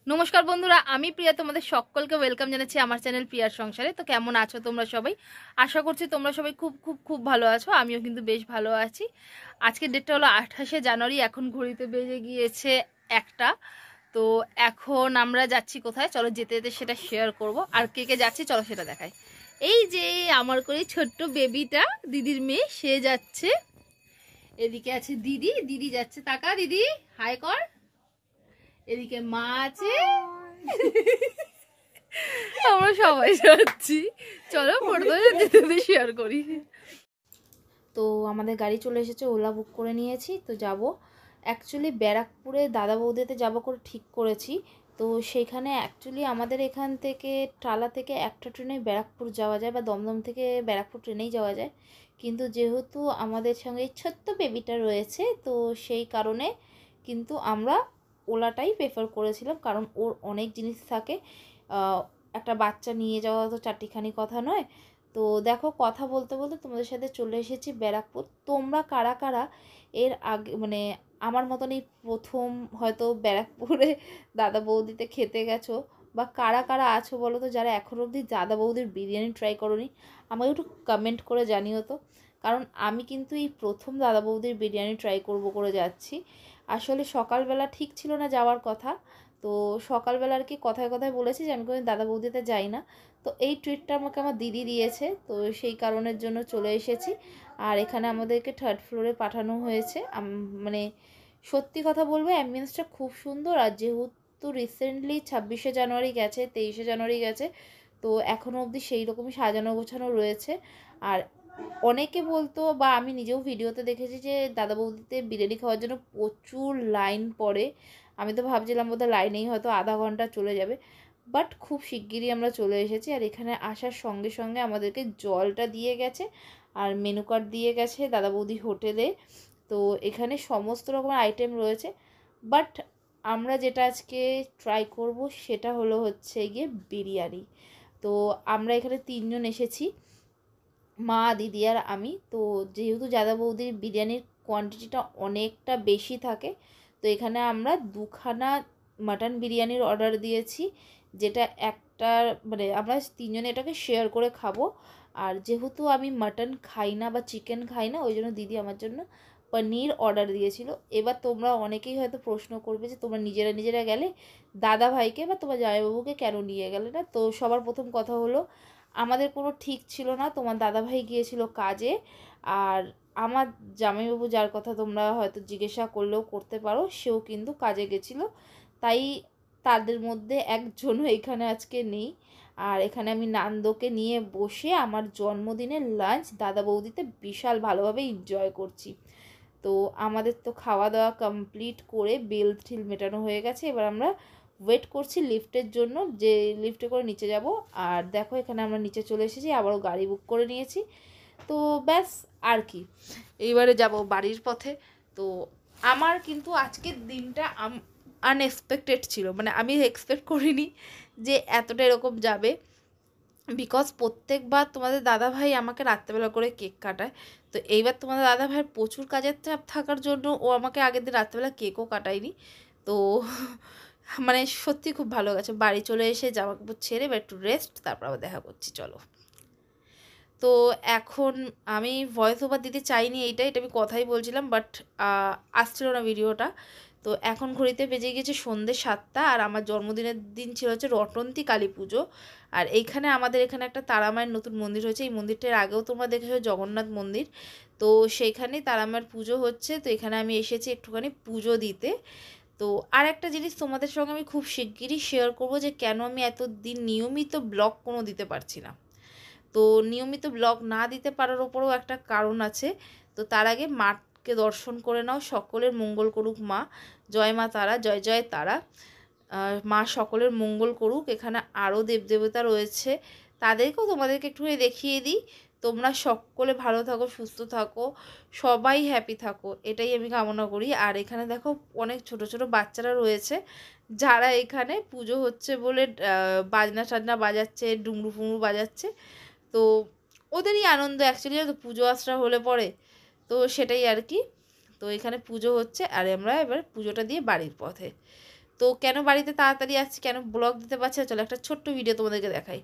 নমস্কার বন্ধুরা, আমি প্রিয়া তোমাদের সকলকে ওয়েলকাম জানাচ্ছি আমার চ্যানেল প্রিয়ার সংসারে। তো কেমন আছো তোমরা সবাই? আশা করছি তোমরা সবাই খুব খুব খুব ভালো আছো। আমিও কিন্তু বেশ ভালো আছি। আজকের ডেটটা হলো 28শে জানুয়ারি। এখন ঘড়িতে বেজে গিয়েছে 1টা। তো এখন আমরা যাচ্ছি কোথায়, চলো যেতে যেতে সেটা শেয়ার করব। আর কে কে যাচ্ছি চলো সেটা দেখাই। এই যে আমার করে ছোট্ট বেবিটা, দিদির মেয়ে, সে যাচ্ছে। এদিকে আছে দিদি, দিদি যাচ্ছে, তাকা দিদি, হাই কর। এদিকে মা আছে, আমরা সবাই যাচ্ছি। চলো ফটো যেতে শেয়ার করি। তো আমাদের গাড়ি চলে এসেছে, ওলা বুক করে নিয়েছি। তো যাব অ্যাকচুয়ালি ব্যারাকপুরে দাদা বৌদিতে যাব করে ঠিক করেছি। তো সেইখানে অ্যাকচুয়ালি আমাদের এখান থেকে টালা থেকে একটা ট্রেনে ব্যারাকপুর যাওয়া যায়, বা দমদম থেকে ব্যারাকপুর ট্রেনেই যাওয়া যায়। কিন্তু যেহেতু আমাদের সঙ্গে ছোট্ট বেবিটা রয়েছে, তো সেই কারণে কিন্তু আমরা ওলাটাই প্রেফার করেছিলাম, কারণ ওর অনেক জিনিস থাকে। একটা বাচ্চা নিয়ে যাওয়া তো চারটিখানি কথা নয়। তো দেখো, কথা বলতে বলতে তোমাদের সাথে চলে এসেছি ব্যারাকপুর। তোমরা কারা কারা এর আগে মানে আমার মতনই প্রথম হয়তো ব্যারাকপুরে দাদা বৌদিতে খেতে গেছো, বা কারা কারা আছো বলো তো যারা এখনও অবধি দাদা বৌদির বিরিয়ানি ট্রাই করোনি? আমাকে একটু কমেন্ট করে জানিও তো। কারণ আমি কিন্তু এই প্রথম দাদা বৌদির বিরিয়ানি ট্রাই করব করে যাচ্ছি। আসলে সকালবেলা ঠিক ছিল না যাওয়ার কথা। তো সকালবেলা আর কি কথায় কথায় বলেছি যে আমি কোনো দাদা বৌদিতে যাই না। তো এই ট্রিটটা আমাকে আমার দিদি দিয়েছে, তো সেই কারণের জন্য চলে এসেছি। আর এখানে আমাদেরকে 3rd ফ্লোরে পাঠানো হয়েছে। মানে সত্যি কথা বলবো, অ্যাম্বিয়েন্সটা খুব সুন্দর। আর যেহেতু রিসেন্টলি 26শে জানুয়ারি গেছে, 23শে জানুয়ারি গেছে, তো এখনও অবধি সেই রকমই সাজানো গোছানো রয়েছে। আর অনেকে বলতো, বা আমি নিজেও ভিডিওতে দেখেছি, যে দাদা বৌদিতে বিরিয়ানি খাওয়ার জন্য প্রচুর লাইন পড়ে। আমি তো ভাবছিলাম বোধহয় লাইনেই হয়তো আধা ঘন্টা চলে যাবে, বাট খুব শিগগিরই আমরা চলে এসেছি। আর এখানে আসার সঙ্গে সঙ্গে আমাদেরকে জলটা দিয়ে গেছে, আর মেনু কার্ড দিয়ে গেছে দাদা বৌদি হোটেলে। তো এখানে সমস্ত রকমের আইটেম রয়েছে, বাট আমরা যেটা আজকে ট্রাই করব সেটা হচ্ছে গিয়ে বিরিয়ানি। তো আমরা এখানে 3জন এসেছি, মা, দিদি আর আমি। তো যেহেতু দাদা বৌদির বিরিয়ানির কোয়ান্টিটিটা অনেকটা বেশি থাকে, তো এখানে আমরা 2খানা মাটন বিরিয়ানির অর্ডার দিয়েছি, যেটা একটা মানে আমরা 3জনে এটাকে শেয়ার করে খাবো। আর যেহেতু আমি মাটন খাই না বা চিকেন খাই না, ওই জন্য দিদি আমার জন্য পনির অর্ডার দিয়েছিল। এবার তোমরা অনেকেই হয়তো প্রশ্ন করবে যে তোমরা নিজেরা নিজেরা গেলে, দাদা ভাইকে বা তোমার জামাইবাবুকে কেন নিয়ে গেলে না? তো সবার প্রথম কথা হলো, আমাদের কোনো ঠিক ছিল না। তোমার দাদাভাই গিয়েছিল কাজে, আর আমার জামাইবাবু, যার কথা তোমরা হয়তো জিজ্ঞাসা করলেও করতে পারো, সেও কিন্তু কাজে গেছিলো। তাই তাদের মধ্যে একজনও এখানে আজকে নেই। আর এখানে আমি নান্দোকে নিয়ে বসে আমার জন্মদিনের লাঞ্চ দাদা বৌদিতে বিশাল ভালোভাবে এনজয় করছি। তো আমাদের তো খাওয়া দাওয়া কমপ্লিট করে বিল ঠিল মেটানো হয়ে গেছে। এবার আমরা ওয়েট করছি লিফটের জন্য, যে লিফটে করে নিচে যাব। আর দেখো, এখানে আমরা নিচে চলে এসেছি, আবারও গাড়ি বুক করে নিয়েছি। তো ব্যাস, আর কি, এইবারে যাব বাড়ির পথে। তো আমার কিন্তু আজকের দিনটা আনএক্সপেক্টেড ছিল, মানে আমি এক্সপেক্ট করিনি যে এতটা এরকম যাবে। বিকজ প্রত্যেকবার তোমাদের দাদাভাই আমাকে রাত্রেবেলা করে কেক কাটায়। তো এইবার তোমাদের দাদাভাইয়ের প্রচুর কাজের চাপ থাকার জন্য ও আমাকে আগের দিন রাত্রেবেলা কেকও কাটায়নি। তো মানে সত্যি খুব ভালো গেছে। বাড়ি চলে এসে জামা কাপড় ছেড়ে এবার একটু রেস্ট, তারপর আবার দেখা করছি চলো। তো এখন আমি ভয়েস ওভার দিতে চাইনি, এটা আমি কথাই বলছিলাম, বাট আসছিল না ভিডিওটা। তো এখন ঘড়িতে বেজে গেছে সন্ধ্যে 7টা, আর আমার জন্মদিনের দিন ছিল হচ্ছে রটন্তী কালী পুজো। আর এইখানে আমাদের এখানে একটা তারামায়ের নতুন মন্দির হয়েছে। এই মন্দিরটার আগেও তোমরা দেখেছো জগন্নাথ মন্দির। তো সেইখানে তারামায়ের পুজো হচ্ছে। তো এখানে আমি এসেছি একটুখানি পুজো দিতে। তো আর একটা জিনিস তোমাদের সঙ্গে আমি খুব শিগগিরই শেয়ার করব, যে কেন আমি এতদিন নিয়মিত ব্লগ কোনো দিতে পারছি না। তো নিয়মিত ব্লগ না দিতে পারার ওপরেও একটা কারণ আছে। তো তার আগে মাকে দর্শন করে নাও। সকলের মঙ্গল করুক মা। জয় মা তারা, জয় জয় তারা। মা সকলের মঙ্গল করুক। এখানে আরও দেবদেবতা রয়েছে, তাদেরকেও তোমাদেরকে একটুখানি দেখিয়ে দিই। তোমরা সকলে ভালো থাকো, সুস্থ থাকো, সবাই হ্যাপি থাকো, এটাই আমি কামনা করি। আর এখানে দেখো অনেক ছোট ছোট বাচ্চারা রয়েছে, যারা এখানে পুজো হচ্ছে বলে বাজনা টাজনা বাজাচ্ছে, ডুমরু ফুমরু বাজাচ্ছে। তো ওদেরই আনন্দ অ্যাকচুয়ালি, তো পুজো আশ্রা হলে পরে, তো সেটাই আর কি। তো এখানে পুজো হচ্ছে, আর আমরা এবার পুজোটা দিয়ে বাড়ির পথে। তো কেন বাড়িতে তাড়াতাড়ি আসছি, কেন ব্লগ দিতে পারছি না, চলো একটা ছোট্ট ভিডিও তোমাদেরকে দেখাই।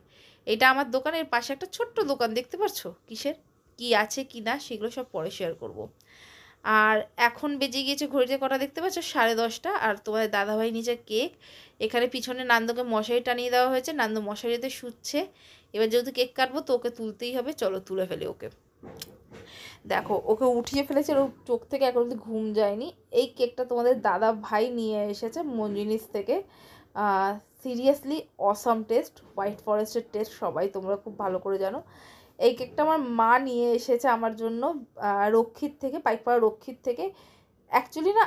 এটা আমার দোকানের পাশে একটা ছোট্ট দোকান, দেখতে পাচ্ছ কিসের কি আছে কি না সেগুলো সব পরে শেয়ার করব। আর এখন বেজে গিয়েছে ঘড়িতে কটা দেখতে পাচ্ছ, 10:30। আর তোমাদের দাদাভাই নিচে কেক, এখানে পিছনে নান্দুকে মশারি টানিয়ে দেওয়া হয়েছে, নান্দু মশারিতে শুচ্ছে। এবার যেহেতু কেক কাটবো তো ওকে তুলতেই হবে, চলো তুলে ফেলি ওকে। দেখো ওকে উঠিয়ে ফেলেছে, ওর চোখ থেকে এখন অব্দি ঘুম যায়নি। এই কেকটা তোমাদের দাদা ভাই নিয়ে এসেছে মঞ্জিনিস থেকে। সিরিয়াসলি অসাম টেস্ট, হোয়াইট ফরেস্টের টেস্ট সবাই তোমরা খুব ভালো করে জানো। এই কেকটা আমার মা নিয়ে এসেছে আমার জন্য রক্ষিত থেকে, পাইকপাড়া রক্ষিত থেকে। অ্যাকচুয়ালি না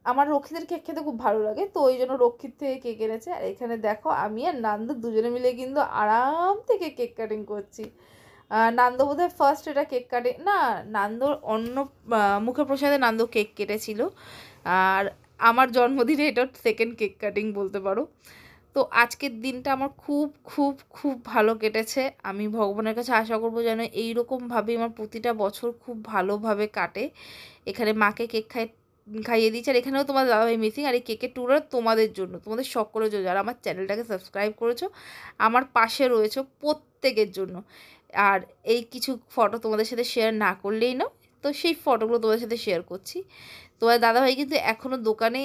আমার রক্ষিতের কেক খেতে খুব ভালো লাগে, তো ওই জন্য রক্ষিত থেকে কেক এনেছে। আর এখানে দেখো আমি আর নান্দু দুজনে মিলে কিন্তু আরাম থেকে কেক কাটিং করছি। নান্দু বোধহয় ফার্স্ট এটা কেক কাটে না, নান্দুর অন্য মুখে প্রসাদে নান্দু কেক কেটেছিল। আর আমার জন্মদিনে এটা সেকেন্ড কেক কাটিং বলতে পারো। তো আজকের দিনটা আমার খুব খুব খুব ভালো কেটেছে। আমি ভগবানের কাছে আশা করবো যেন এইরকমভাবে আমার প্রতিটা বছর খুব ভালোভাবে কাটে। এখানে মাকে কেক খাইয়ে দিয়েছে, আর এখানেও তোমার দাদাভাই মিসিং। আর এই কেকের ট্যুরটা তোমাদের জন্য, তোমাদের সকলের জন্য, যারা আমার চ্যানেলটাকে সাবস্ক্রাইব করেছো, আমার পাশে রয়েছো, প্রত্যেকের জন্য। আর এই কিছু ফটো তোমাদের সাথে শেয়ার না করলেই না, তো সেই ফটোগুলো তোমাদের সাথে শেয়ার করছি। তোমার দাদাভাই কিন্তু এখনও দোকানে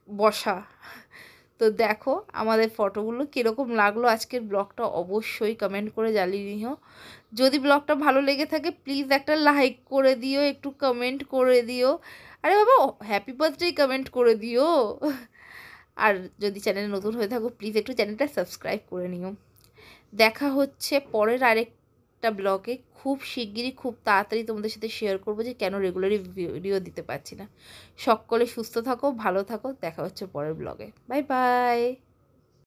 বসা। তো দেখো আমাদের ফটোগুলো কীরকম লাগলো আজকের ব্লগটা, অবশ্যই কমেন্ট করে জানিয়ে নিও। যদি ব্লগটা ভালো লেগে থাকে প্লিজ একটা লাইক করে দিও, একটু কমেন্ট করে দিও। আরে বাবা হ্যাপি বার্থডে কমেন্ট করে দিও। আর যদি চ্যানেলে নতুন হয়ে থাকো প্লিজ একটু চ্যানেলটা সাবস্ক্রাইব করে নিও। দেখা হচ্ছে পরের আরেকটা ব্লগে, খুব শিগগিরই খুব তাড়াতাড়ি তোমাদের সাথে শেয়ার করবো যে কেন রেগুলারই ভিডিও দিতে পারছি না। সকলে সুস্থ থাকো, ভালো থাকো, দেখা হচ্ছে পরের ব্লগে। Bye bye.